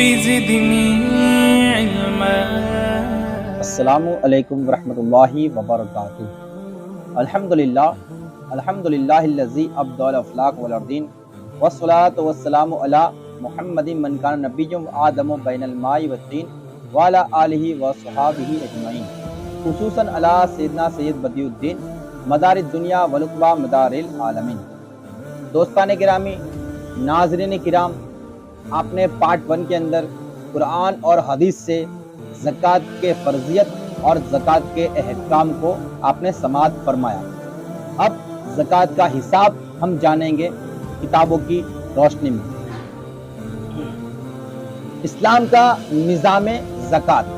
بزدني علما. السلام علیکم ورحمۃ اللہ وبرکاتہ. الحمدللہ الذی ابدع الافلاک والارضین والصلاة والسلام علی محمد من کان نبی آدم بین الماء والطین وعلی آلہ وصحابہ اجمعین، خصوصاً علی سیدنا سید بدیع الدین مدار الدنیا ولقبہ مدار العالمین. دوستان گرامی، ناظرین کرام، آپ نے پارٹ 1 کے اندر قرآن اور حدیث سے زکوٰۃ کے فرضیت اور زکوٰۃ کے احکام کو آپ نے سماعت فرمایا. اب زکوٰۃ کا حساب ہم جانیں گے کتابوں کی روشنی میں. اسلام کا نظام زکوٰۃ.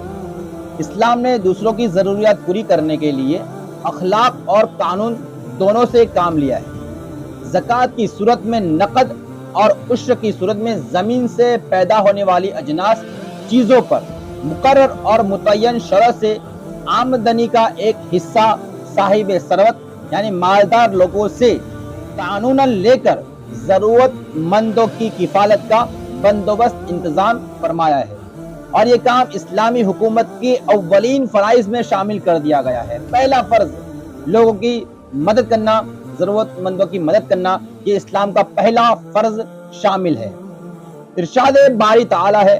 اسلام نے دوسروں کی ضروریات پوری کرنے کے لیے اخلاق اور قانون دونوں سے کام لیا ہے. زکوٰۃ کی صورت میں نقد اور عشر کی صورت میں زمین سے پیدا ہونے والی اجناس چیزوں پر مقرر اور متعین شرح سے آمدنی کا ایک حصہ صاحب ثروت یعنی مالدار لوگوں سے قانوناً لے کر ضرورت مندوں کی کفالت کا بندوبست انتظام فرمایا ہے، اور یہ کام اسلامی حکومت کی اولین فرائض میں شامل کر دیا گیا ہے. پہلا فرض لوگوں کی مدد کرنا، ضرورت مندوں کی مدد کرنا، یہ اسلام کا پہلا فرض شامل ہے. ارشاد باری تعالی ہے،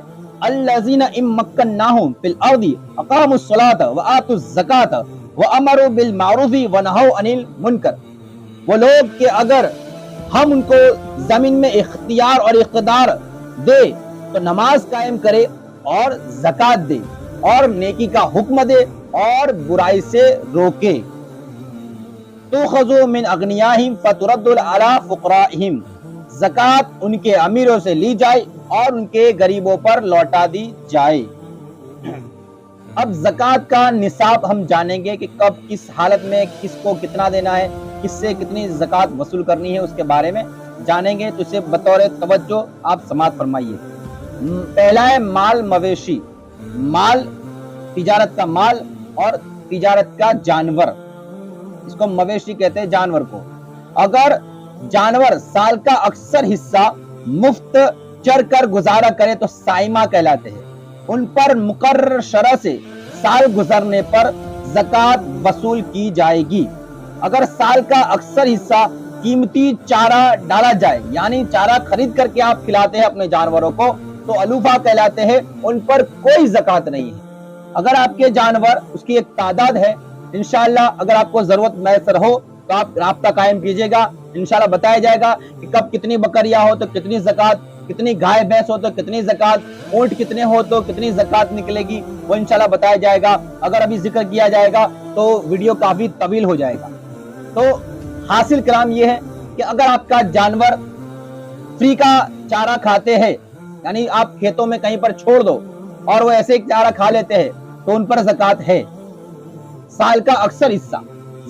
الذین ان مکناہم فی الارض اقاموا الصلاۃ وآتوا الزکاۃ وامروا بالمعروف ونہوا عن المنکر. وہ لوگ کہ اگر ہم ان کو زمین میں اختیار اور اقتدار دے تو نماز قائم کرے اور زکوٰۃ دے اور نیکی کا حکم دے اور برائی سے روکے. تُؤْخَذُ مِنْ أَغْنِيَائِهِمْ فَتُرَدُّ عَلَىٰ فُقَرَائِهِمْ. زکوٰۃ ان کے امیروں سے لی جائے اور ان کے غریبوں پر لوٹا دی جائے. اب زکوٰۃ کا نصاب ہم جانیں گے کہ کب کس حالت میں کس کو کتنا دینا ہے، کس سے کتنی زکوٰۃ وصول کرنی ہے، اس کے بارے میں جانیں گے. تو اسے بطور توجہ آپ سماعت فرمائیے. پہلا ہے مال مویشی. مال تجارت کا مال اور تجارت کا جانور، اس کو مویشی کہتے ہیں جانور کو. اگر جانور سال کا اکثر حصہ مفت چر کر گزارا کرے تو سائمہ کہلاتے ہیں. ان پر مقرر شرح سے سال گزرنے پر زکوٰۃ وصول کی جائے گی. اگر سال کا اکثر حصہ قیمتی چارہ ڈالا جائے یعنی چارہ خرید کر کے آپ کھلاتے ہیں اپنے جانوروں کو تو علوفہ کہلاتے ہیں، ان پر کوئی زکوٰۃ نہیں ہے. اگر آپ کے جانور اس کی ایک تعداد ہے، انشاءاللہ اگر آپ کو ضرورت میسر ہو تو آپ رابطہ قائم کیجئے گا، انشاءاللہ بتایا جائے گا کہ کب کتنی بکریاں ہو تو کتنی زکوٰۃ، کتنی گائے بھینس ہو تو کتنی زکوٰۃ، اونٹ کتنے ہو تو کتنی زکوٰۃ نکلے گی، وہ انشاءاللہ بتایا جائے گا. اگر ابھی ذکر کیا جائے گا تو ویڈیو کافی طویل ہو جائے گا. تو حاصل کلام یہ ہے کہ اگر آپ کا جانور فری کا چارہ کھاتے ہیں یعنی آپ کھیتوں میں کہیں پر چھوڑ دو اور وہ ایسے چارہ کھا لیتے ہیں تو ان پر زکوٰۃ ہے. سال کا اکثر حصہ،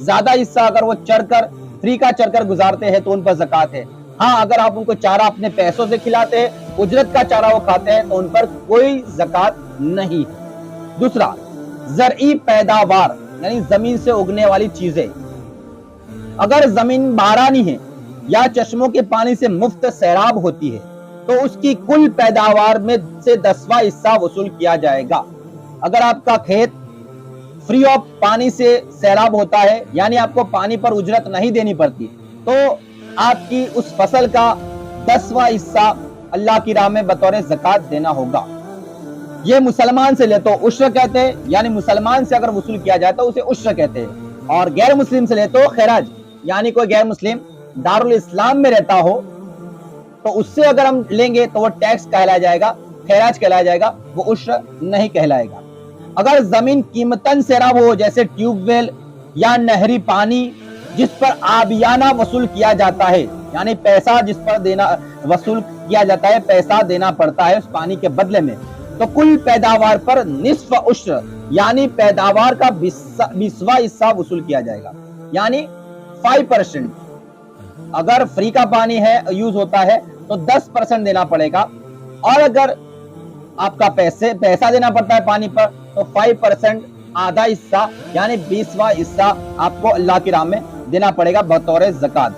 زیادہ حصہ اگر وہ چر کر فری کا چر کر گزارتے ہیں تو ان پر زکوٰۃ ہے. ہاں اگر آپ ان کو چارہ اپنے پیسوں سے کھلاتے ہیں، اجرت کا چارہ وہ کھاتے ہیں تو ان پر کوئی زکوٰۃ نہیں ہے. دوسرا زرعی پیداوار یعنی زمین سے اگنے والی چیزیں. اگر زمین بارانی ہے یا چشموں کے پانی سے مفت سیراب ہوتی ہے تو اس کی کل پیداوار میں سے 10واں حصہ وصول کیا جائے گا. اگر آپ کا کھیت فری آف پانی سے سیراب ہوتا ہے یعنی آپ کو پانی پر اجرت نہیں دینی پڑتی تو آپ کی اس فصل کا 10واں حصہ اللہ کی راہ میں بطور زکوٰۃ دینا ہوگا. یہ مسلمان سے لے تو عشر کہتے ہیں، یعنی مسلمان سے اگر وصول کیا جائے تو اسے عشر کہتے ہیں. اور غیر مسلم سے لے تو خراج، یعنی کوئی غیر مسلم دارالاسلام میں رہتا ہو تو اس سے اگر ہم لیں گے تو وہ ٹیکس کہلایا جائے گا، خراج کہلایا جائے گا، وہ عشر نہیں کہلائے گا. اگر زمین قیمتاً سیراب ہو جیسے ٹیوب ویل یا نہری پانی جس پر آبیانہ وصول کیا جاتا ہے یعنی پیسہ جس پر دینا وصول کیا جاتا ہے، پیسہ دینا پڑتا ہے اس پانی کے بدلے میں، تو کل پیداوار پر نصف عشر یعنی پیداوار کا 20واں حصہ وصول کیا جائے گا یعنی 5%. اگر فری کا پانی ہے یوز ہوتا ہے تو 10% دینا پڑے گا، اور اگر آپ کا پیسہ دینا پڑتا ہے پانی پر تو 5% آدھا حصہ یعنی 20واں حصہ آپ کو اللہ کی راہ میں دینا پڑے گا بطور زکوٰۃ.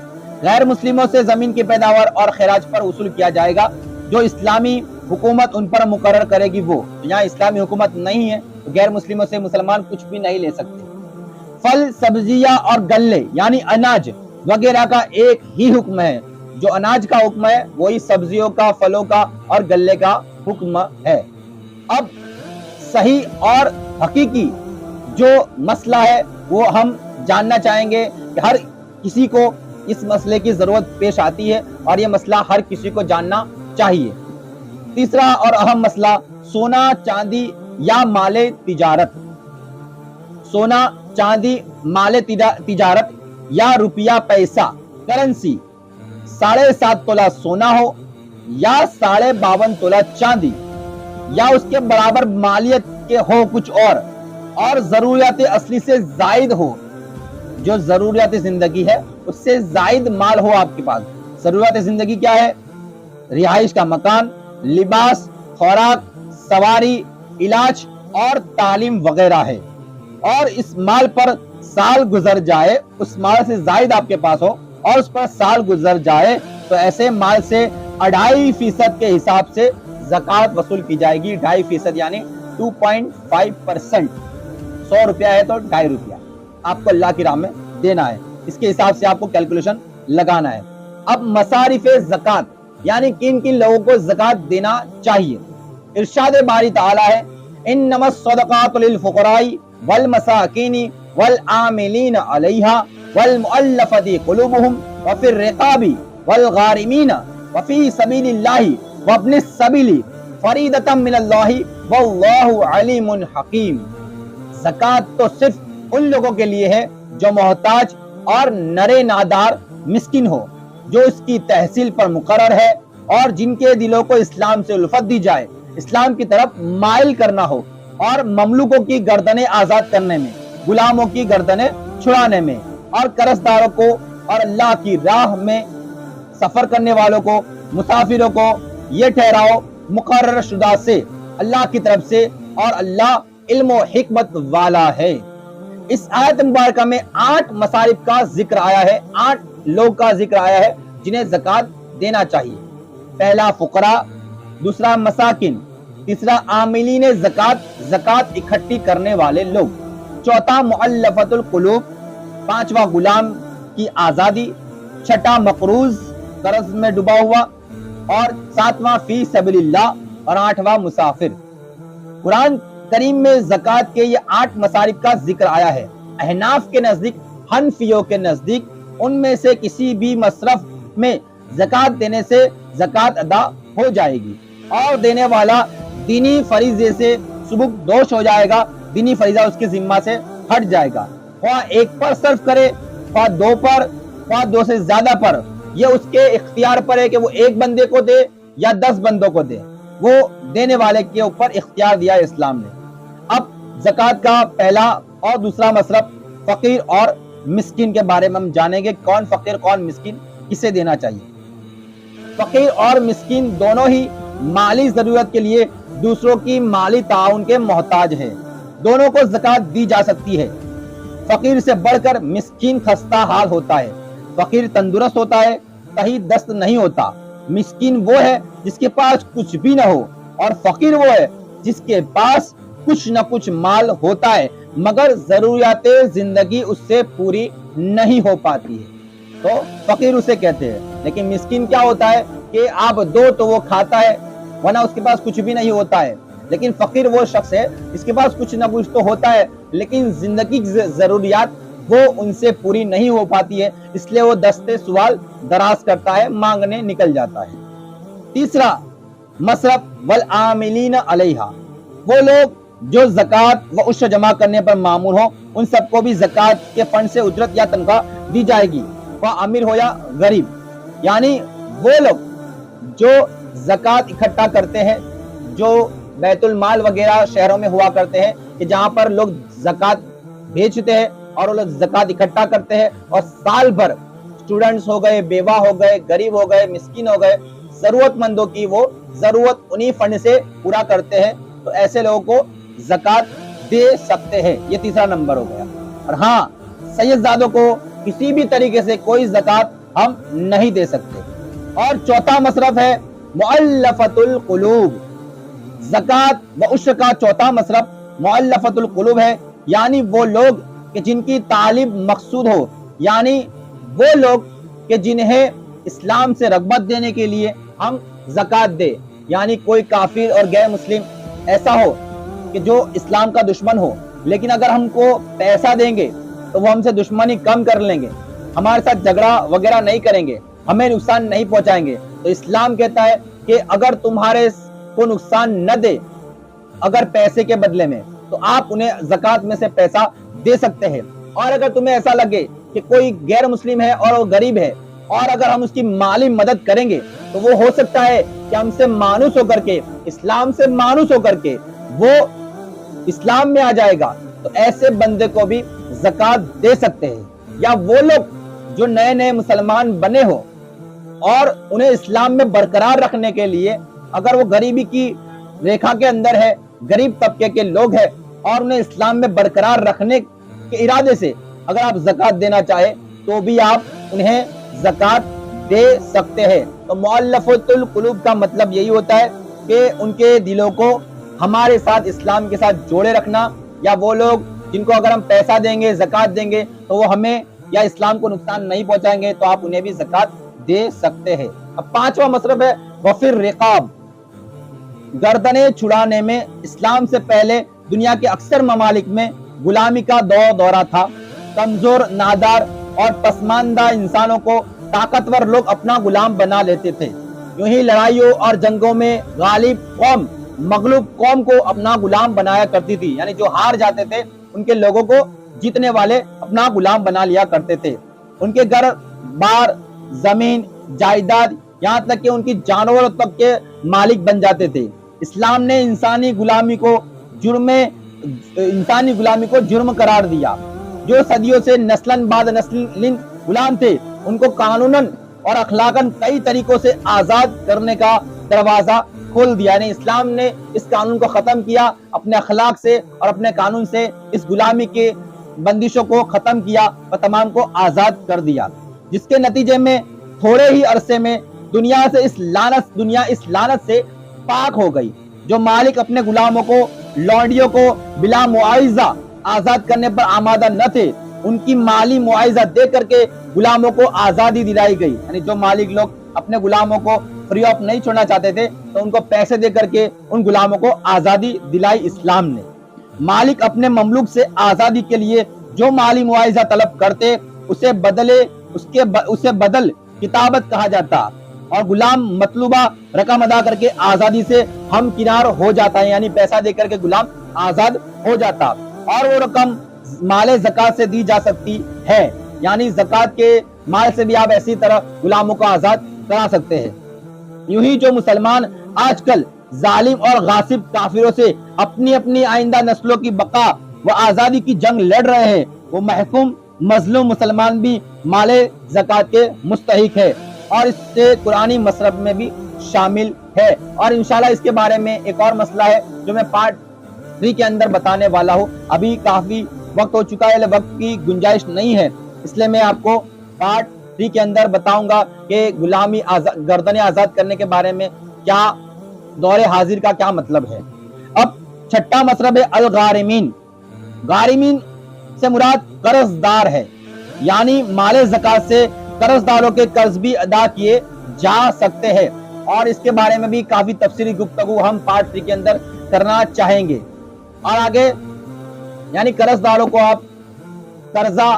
غیر مسلموں سے زمین کی پیداوار اور خراج پر وصول کیا جائے گا جو اسلامی हुकूमत उन पर मुकर्रर करेगी वो। तो यहाँ इस्लामी हुकूमत नहीं है, तो गैर मुस्लिमों से मुसलमान कुछ भी नहीं ले सकते। फल, सब्जियां और गल्ले यानी अनाज वगैरह का एक ही हुक्म है। जो अनाज का हुक्म है वही सब्जियों का, फलों का और गल्ले का हुक्म है। अब सही और हकीकी जो मसला है वो हम जानना चाहेंगे कि हर किसी को इस मसले की जरूरत पेश आती है और ये मसला हर किसी को जानना चाहिए। तीसरा और अहम मसला, सोना चांदी या माले तिजारत। सोना चांदी, माले तिजारत या रुपया पैसा, करेंसी 7.5 तोला सोना हो या 52.5 तोला चांदी या उसके बराबर मालियत के हो कुछ और जरूरियात असली से जायद हो। जो जरूरियात जिंदगी है उससे जायद माल हो आपके पास। जरूरियात जिंदगी क्या है? रिहाइश का मकान, लिबास, खुराक, सवारी, इलाज और तालीम वगैरह है। और इस माल पर साल गुजर जाए, उस माल से जायद आपके पास हो और उस पर साल गुजर जाए तो ऐसे माल से 2.5% के हिसाब से ज़कात वसूल की जाएगी। 2.5% यानी 2.5%। 100 रुपया है तो 2.5 रुपया आपको अल्लाह की राह में देना है। इसके हिसाब से आपको कैलकुलेशन लगाना है। अब मसारिफे ज़कात यानी किन किन लोगों को ज़कात देना चाहिए। इरशाद बारी ताला है, इन्नमस सदक़ातु लिल फुक़राई वल मसाकीनी वल आमिलीन अलैहा वल मुअल्लफति क़ुलूबुहुम व फिर रिक़ाबी वल गारिमीन व फी सबीलिल्लाहि व इब्निस सबीली फरीदतम मिनल्लाहि वल्लाहु अलीमुन हकीम। ज़कात तो सिर्फ उन लोगों के लिए है जो मोहताज और नरे नादार मिस्किन हो, जो इसकी तहसील पर मुकर्रर है और जिनके दिलों को इस्लाम से उल्फत दी जाए, इस्लाम की तरफ माइल करना हो और ममलूकों की गर्दनें आजाद करने में, गुलामों की गर्दनें छुड़ाने में और कर्जदारों को और अल्लाह की राह में सफर करने वालों को, मुसाफिरों को ये ठहराओ मुकर्रर शुदा से अल्लाह की तरफ से, और अल्लाह इल्म व हिकमत वाला है। इस आयत मुबारक में 8 मसारिफ का जिक्र आया है, 8 लोग का जिक्र आया है जिन्हें ज़कात देना चाहिए। पहला फुकरा, दूसरा मसाकिन, तीसरा आमिलीन ज़कात, ज़कात इकट्ठी करने वाले लोग, चौथा मुअल्लफतुल कुलूब, पांचवा गुलाम की आजादी, छठा मकरूज कर्ज में डूबा हुआ, और सातवां फी सबीलिल्लाह और आठवां मुसाफिर। कुरान करीम में ज़कात के ये 8 मसारिफ का जिक्र आया है। अहनाफ के नजदीक, हनफियों के नजदीक उनमें से किसी भी मसरफ में ज़कात देने से ज़कात अदा हो जाएगी और देने वाला दीनी फरीजे से सुबुक दोष हो जाएगा, दीनी फरीजा उसके जिम्मा से हट जाएगा। वह एक पर सर्फ करे, वह 2 पर, वह 2 से ज्यादा पर, यह उसके इख्तियार पर है कि वो 1 बंदे को दे या 10 बंदों को दे, वो देने वाले के ऊपर इख्तियार दिया है इस्लाम ने। अब ज़कात का पहला और दूसरा मसरफ फकीर और मिस्किन के बारे में हम जानेंगे। कौन फकीर कौन मिस्किन, किसे देना चाहिए। फकीर और मिस्किन दोनों ही माली जरूरत के लिए दूसरों की माली ताउन के मोहताज हैं। दोनों को ज़कात दी जा सकती है। फकीर से बढ़कर मिस्किन खस्ता हाल होता है। फकीर तंदुरुस्त होता है, कहीं दस्त नहीं होता। मिस्किन वो है जिसके पास कुछ भी ना हो, और फकीर वो है जिसके पास कुछ न कुछ माल होता है मगर जरूरियाते जिंदगी उससे पूरी नहीं हो पाती है, तो फकीर उसे कहते हैं। लेकिन मिस्किन क्या होता है कि आप दो तो वो खाता है, वरना उसके पास कुछ भी नहीं होता है। लेकिन फकीर वो शख्स है जिसके पास कुछ ना कुछ तो होता है लेकिन जिंदगी की जरूरियात वो उनसे पूरी नहीं हो पाती है, इसलिए वो दस्ते सवाल दराज करता है, मांगने निकल जाता है। तीसरा मसरफ वल आमिलीन अलैहा, वो लोग जो ज़कात व उश्र जमा करने पर मामूर हो, उन सबको भी ज़कात के फंड से उजरत या तनख्वाह दी जाएगी, वह अमीर हो या गरीब। यानी वो लोग जो ज़कात इकट्ठा करते हैं, जो बैतुल माल वगैरह शहरों में हुआ करते हैं कि जहां पर लोग ज़कात भेजते हैं और वो लोग ज़कात इकट्ठा करते हैं, और साल भर स्टूडेंट्स हो गए, बेवा हो गए, गरीब हो गए, मिस्किन हो गए, जरूरतमंदों की वो जरूरत उन्हीं फंड से पूरा करते हैं, तो ऐसे लोगों को ज़कात दे सकते हैं। ये तीसरा नंबर हो गया। और हाँ, सैयदजादों को किसी भी तरीके से कोई ज़कात हम नहीं दे सकते। और चौथा मसरफ है मुअल्लफत القلوب, ज़कात व उश्र का चौथा मसरब मुअल्लफत القلوب है, यानी वो लोग कि जिनकी तालीब मकसूद हो, यानी वो लोग कि जिन्हें इस्लाम से रग़बत देने के लिए हम ज़कात दे। यानी कोई काफिर और गैर मुस्लिम ऐसा हो कि जो इस्लाम का दुश्मन हो, लेकिन अगर हमको पैसा देंगे तो वो हमसे दुश्मनी कम कर लेंगे, हमारे साथ झगड़ा वगैरह नहीं करेंगे, हमें नुकसान नहीं पहुंचाएंगे। तो इस्लाम कहता है कि अगर तुम्हारे को नुकसान न दे अगर पैसे के बदले में, तो आप उन्हें ज़कात में से पैसा दे सकते हैं। और अगर तुम्हें ऐसा लगे कि कोई गैर मुस्लिम है और वो गरीब है और अगर हम उसकी माली मदद करेंगे तो वो हो सकता है कि हमसे मानूस होकर के, इस्लाम से मानूस होकर के वो इस्लाम में आ जाएगा, तो ऐसे बंदे को भी ज़कात दे सकते हैं। या वो लोग जो नए नए मुसलमान बने हो और उन्हें इस्लाम में बरकरार रखने के लिए अगर वो गरीबी की रेखा के अंदर है, गरीब तबके के लोग हैं और उन्हें इस्लाम में बरकरार रखने के इरादे से अगर आप ज़कात देना चाहे तो भी आप उन्हें ज़कात दे सकते हैं। तो मुअल्लफतुल कुलूब का मतलब यही होता है कि उनके दिलों को हमारे साथ, इस्लाम के साथ जोड़े रखना, या वो लोग जिनको अगर हम पैसा देंगे, ज़कात देंगे तो वो हमें या इस्लाम को नुकसान नहीं पहुंचाएंगे, तो आप उन्हें भी ज़कात दे सकते हैं। अब पांचवा मसलब है वफिर रिकाब, गर्दनें छुड़ाने में। इस्लाम से पहले दुनिया के अक्सर ममालिक में गुलामी का दौरा था। कमजोर, नादार और पसमानदा इंसानों को ताकतवर लोग अपना गुलाम बना लेते थे। यूं ही लड़ाइयों और जंगों में गालिब कौम मगलूब कौम को अपना गुलाम बनाया करती थी, यानी जो हार जाते थे उनके लोगों को जीतने वाले अपना गुलाम बना लिया करते थे। उनके घर बार, जमीन, जायदाद, यहाँ तक कि उनकी जानवरों तक के मालिक बन जाते थे। इस्लाम ने इंसानी गुलामी को जुर्म करार दिया। जो सदियों से नस्लन बाद नस्लिन गुलाम थे, उनको कानूनन और अखलाकन कई तरीकों से आजाद करने का दरवाजा खोल दिया। यानी इस्लाम ने इस कानून को खत्म किया, अपने अखलाक से और अपने कानून से इस गुलामी के बंदिशों को खत्म किया और तमाम को आजाद कर दिया, जिसके नतीजे में थोड़े ही अरसे में दुनिया इस लानत से पाक हो गई। जो मालिक अपने गुलामों को, लौंडियों को बिला मुआवजा आजाद करने पर आमादा न थे, उनकी माली मुआवजा दे करके गुलामों को आजादी दिलाई गई। यानी जो मालिक लोग अपने गुलामों को फ्री ऑफ नहीं छोड़ना चाहते थे, तो उनको पैसे दे करके उन गुलामों को आजादी दिलाई इस्लाम ने। मालिक अपने ममलूक से आजादी के लिए जो माली मुआवजा तलब करते, उसे बदल किताबत कहा जाता, और गुलाम मतलूबा रकम अदा करके आजादी से हम किनार हो जाता है, यानी पैसा दे करके गुलाम आजाद हो जाता। और वो रकम माले ज़कात से दी जा सकती है, यानी ज़कात के माल से भी आप ऐसी तरह गुलामों को आजाद करा सकते हैं। यूं ही जो मुसलमान आजकल जालिम और गासिब काफिरों से अपनी अपनी आइंदा नस्लों की बका व आजादी की जंग लड़ रहे हैं, वो महकूम मजलूम मुसलमान भी माले ज़कात के मुस्तहिक है और इससे कुरानी मसरब में भी शामिल है। और इंशाल्लाह इसके बारे में एक और मसला है जो मैं पार्ट 3 के अंदर बताने वाला हूँ। अभी काफी वक्त हो चुका है, वक्त की गुंजाइश नहीं है, इसलिए मैं आपको पार्ट 3 के अंदर बताऊंगा कि गुलामी गर्दनें आजाद करने के बारे में क्या, दौरे हाजिर का क्या मतलब है। अब छठा मसलब है अल गारिमीन। गारिमीन से मुराद कर्जदार है, यानी माले ज़कात से कर्जदारों के कर्ज भी अदा किए जा सकते हैं, और इसके बारे में भी काफी तफसीली गुफ्तगू हम पार्ट 3 के अंदर करना चाहेंगे। और आगे यानी कर्जदारों को आप कर्जा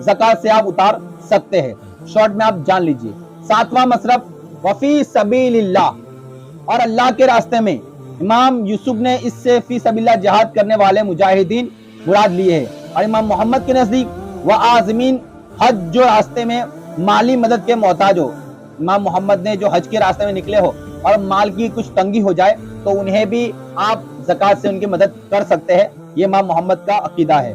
ज़कात से आप उतार सकते हैं, शॉर्ट में आप जान लीजिए। सातवां मसलब वफी सबीलिल्लाह, और अल्लाह के रास्ते में। इमाम यूसुफ ने इससे फी सबीलिल्लाह जिहाद करने वाले मुजाहिदीन मुराद लिए हैं, और इमाम मोहम्मद के नजदीक व आज़मीन हज जो रास्ते में माली मदद के मोहताज हो। इमाम मोहम्मद ने जो हज के रास्ते में निकले हो और माल की कुछ तंगी हो जाए तो उन्हें भी आप ज़कात से उनकी मदद कर सकते हैं, ये इमाम मोहम्मद का अकीदा है।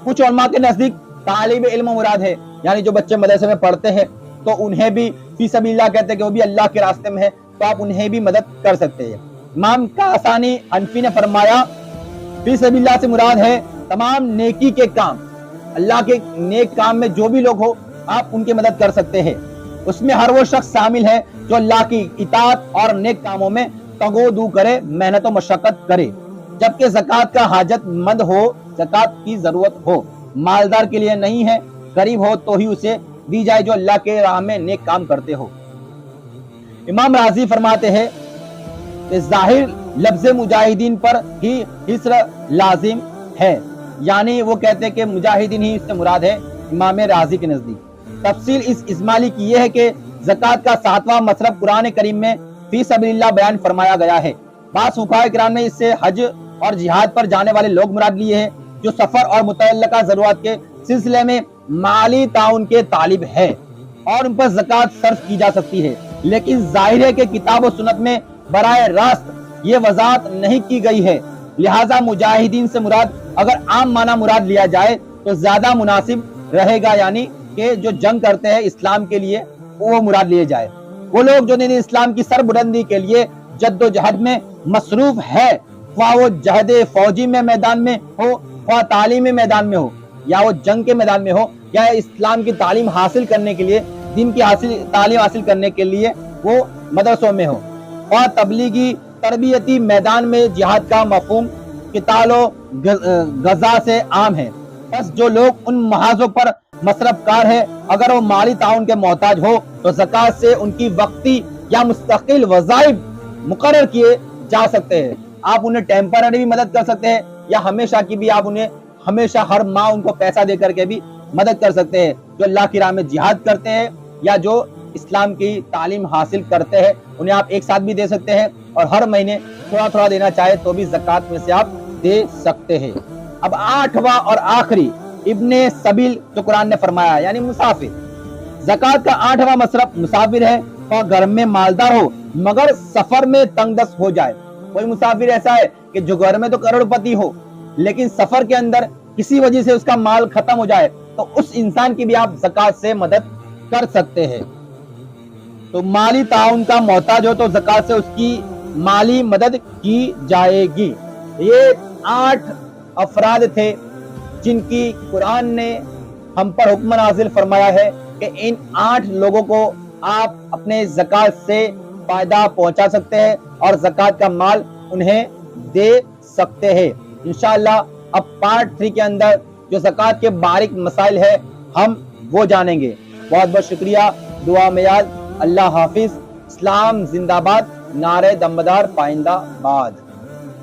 कुछ उलमा के नजदीक तालिब इल्म मुराद है, यानी जो बच्चे मदरसे में पढ़ते हैं तो उन्हें भी फी सबीलिल्लाह कहते हैं कि वो भी अल्लाह के रास्ते में है, तो आप उन्हें भी मदद कर सकते हैं। इमाम कासानी हनफी ने फरमाया फी सबीलिल्लाह से मुराद है तमाम नेकी के काम, अल्लाह के नेक काम में जो भी लोग हो आप उनकी मदद कर सकते हैं। उसमें हर वो शख्स शामिल है जो अल्लाह की इताअत और नेक कामों में तगोदू करे, मेहनत और मशक्कत करे, जबकि ज़कात का हाजतमंद हो, ज़कात की जरूरत हो, मालदार के लिए नहीं है, गरीब हो तो ही उसे दी जाए जो अल्लाह के राह में नेक काम करते हो। इमाम राजी फरमाते हैं कि जाहिर लफ्ज़ मुजाहिदीन पर ही हिस्र लाजिम है, यानी वो कहते हैं कि मुजाहिदीन ही इससे मुराद है इमाम राजी के नजदीक। तफसील इस इस्माली की यह है कि ज़कात का 7वां मसरफ कुरान करीम में फी सबीलिल्लाह बयान फरमाया गया है। बाज़ फुक़हा किराम ने इससे हज और जिहाद पर जाने वाले लोग मुराद लिए हैं जो सफर और मुतअल्लिका ज़रूरत के सिलसिले में माली ताउन के तालिब है और उन पर ज़कात सर्फ की जा सकती है, लेकिन जाहिर है कि किताब और सुन्नत में बराए रास्त ये वजाहत नहीं की गई है, लिहाजा मुजाहिदीन से मुराद अगर आम माना मुराद लिया जाए तो ज्यादा मुनासिब रहेगा, यानी कि जो जंग करते हैं इस्लाम के लिए वो मुराद लिए जाए। वो लोग जो दीन इस्लाम की सरबुलंदी के लिए जद्दोजहद में मसरूफ है, ख्वाह वो जहद फौजी में मैदान में हो, ख्वाह तालीमी मैदान में हो, या वो जंग के मैदान में हो, या इस्लाम की तालीम हासिल करने के लिए, दीन की तालीम हासिल करने के लिए वो मदरसों में हो, ख्वाह तबलीगी तरबियती मैदान में जिहाद का मफहूम कितालो गजा से आम है। बस जो लोग उन महाजों पर मसरफकार है, अगर वो माली ताउन के मोहताज हो तो ज़कात से उनकी वक्ती या मुस्तकिल वज़ाइफ मुकर्रर किए जा सकते हैं। आप उन्हें टेम्पररी भी मदद कर सकते हैं या हमेशा की भी आप उन्हें हमेशा हर माह उनको पैसा दे करके भी मदद कर सकते हैं। जो अल्लाह की राह में जिहाद करते हैं या जो इस्लाम की तालीम हासिल करते हैं उन्हें आप एक साथ भी दे सकते हैं, और हर महीने थोड़ा थोड़ा देना चाहे तो भी ज़कात में से आप दे सकते हैं। अब 8वां और आखिरी इब्ने सबील जो कुरान ने फरमाया, यानी मुसाफिर। ज़कात का 8वां मसरफ मुसाफिर है, और घर में मालदार हो मगर सफर में तंगदस्त हो जाए। कोई मुसाफिर ऐसा है कि जो घर में तो करोड़पति हो लेकिन सफर के अंदर किसी वजह से उसका माल खत्म हो जाए, तो उस इंसान की भी आप ज़कात से मदद कर सकते हैं। तो माली ताउन का मोहताज हो तो ज़कात से उसकी माली मदद की जाएगी। ये 8 अफराद थे जिनकी कुरान ने हम पर हुक्म नाजिल फरमाया है कि इन 8 लोगों को आप अपने ज़कात से फायदा पहुंचा सकते हैं और ज़कात का माल उन्हें दे सकते हैं। इंशाअल्लाह अब पार्ट 3 के अंदर जो ज़कात के बारीक मसाइल है हम वो जानेंगे। बहुत बहुत शुक्रिया, दुआ में याद, अल्लाह हाफिज, इस्लाम जिंदाबाद, नारे दमदार पाइंदाबाद।